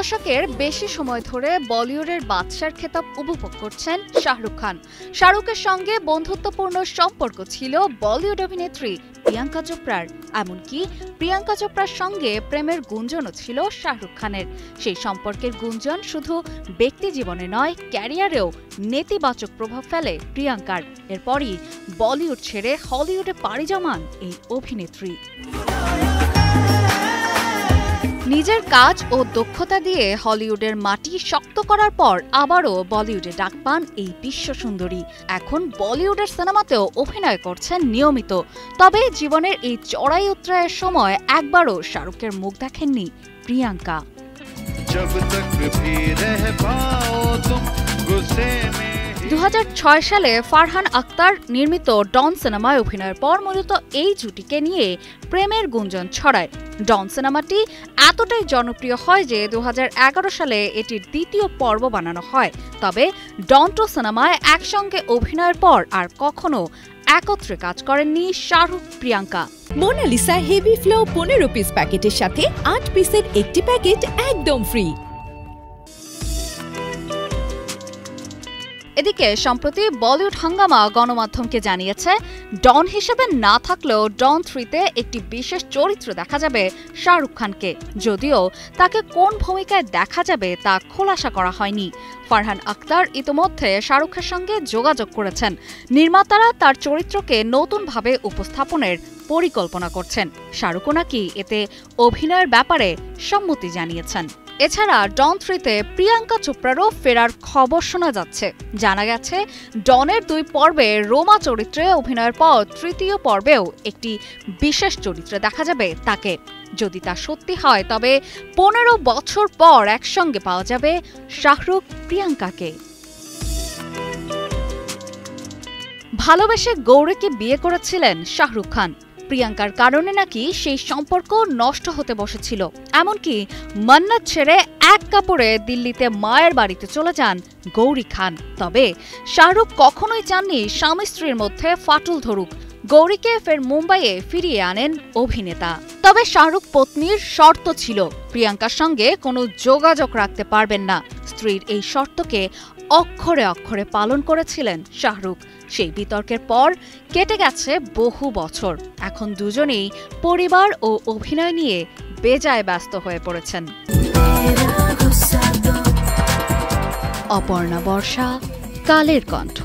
দশকের বেশি সময় ধরে বলিউডের বাদশার খেতাব উপভোগ করছেন শাহরুখ খান। শাহরুখের সঙ্গে বন্ধুত্বপূর্ণ সম্পর্ক ছিল বলিউড অভিনেত্রী প্রিয়াঙ্কা চোপড়ার। এমনকি প্রিয়াঙ্কা চোপড়ার সঙ্গে প্রেমের গুঞ্জনও ছিল শাহরুখ খানের। সেই সম্পর্কের গুঞ্জন শুধু ব্যক্তি জীবনে নয়, ক্যারিয়ারেও নেতিবাচক প্রভাব ফেলে প্রিয়াঙ্কার। এরপরই বলিউড ছেড়ে হলিউডে পাড়ি জমান এই অভিনেত্রী। নিজের কাজ ও দক্ষতা দিয়ে হলিউডের মাটি শক্ত করার পর আবারও বলিউডে ডাক পান এই বিশ্বসুন্দরী। এখন বলিউডের সিনেমাতেও অভিনয় করছেন নিয়মিত। তবে জীবনের এই চড়াই উতরায়ের সময় একবারও শাহরুখের মুখ দেখেননি প্রিয়াঙ্কা। 2006 সালে ফারহান আখতার নির্মিত ডন সিনেমায় অভিনয়ের পর মূলত এই জুটিকে নিয়ে প্রেমের গুঞ্জন ছড়ায়। ডন সিনেমাটি এতটাই জনপ্রিয় হয় যে 2011 সালে এটির দ্বিতীয় পর্ব বানানো হয়। তবে ডন 2 সিনেমায় একসঙ্গে অভিনয়ের পর আর কখনো একত্রে কাজ করেননি Shahrukh Priyanka. Monalisa heavy flow 15 piece প্যাকেটের সাথে 8 পিসের একটি প্যাকেট একদম ফ্রি। এদিকে সম্প্রতি বলিউড হাঙ্গামা গণমাধ্যমকে জানিয়েছে, ডন হিসেবে না থাকলেও ডন 3-তে একটি বিশেষ চরিত্র দেখা যাবে শাহরুখ খানকে। যদিও তাকে কোন ভূমিকায় দেখা যাবে তা খোলাসা করা হয়নি। ফারহান আখতার ইতোমধ্যে শাহরুখের সঙ্গে যোগাযোগ করেছেন। নির্মাতারা তার চরিত্রকে নতুনভাবে উপস্থাপনের পরিকল্পনা করছেন। শাহরুখও নাকি এতে অভিনয়ের ব্যাপারে সম্মতি জানিয়েছেন। এছাড়া ডন 3-তে প্রিয়াঙ্কা চোপড়ারও ফেরার খবর শোনা যাচ্ছে। জানা গেছে, ডনের 2 পর্বে রোমা চরিত্রে অভিনয়ের পর তৃতীয় পর্বেও একটি বিশেষ চরিত্রে দেখা যাবে তাকে। যদি তা সত্যি হয় তবে 15 বছর পর একসঙ্গে পাওয়া যাবে শাহরুখ প্রিয়াঙ্কাকে। ভালোবেসে গৌরীকে বিয়ে করেছিলেন শাহরুখ খান। প্রিয়াঙ্কার কারণে নাকি সেই সম্পর্ক নষ্ট হতে বসেছিল। এমনকি মান্নাত ছেড়ে এক কাপড়ে দিল্লিতে মায়ের বাড়িতে চলে যান গৌরী খান। তবে শাহরুখ কখনোই চাননি স্বামী স্ত্রীর মধ্যে ফাটল ধরুক। গৌরীকে ফের মুম্বাইয়ে ফিরিয়ে আনেন অভিনেতা। তবে শাহরুখ পত্নীর শর্ত ছিল, প্রিয়াঙ্কার সঙ্গে কোনো যোগাযোগ রাখতে পারবেন না। স্ত্রীর এই শর্তকে অক্ষরে অক্ষরে পালন করেছিলেন শাহরুখ। সেই বিতর্কের পর কেটে গেছে বহু বছর। এখন দুজনেই পরিবার ও অভিনয় নিয়ে বেজায় ব্যস্ত হয়ে পড়েছেন। অপর্ণা বর্ষা, কালের কণ্ঠ।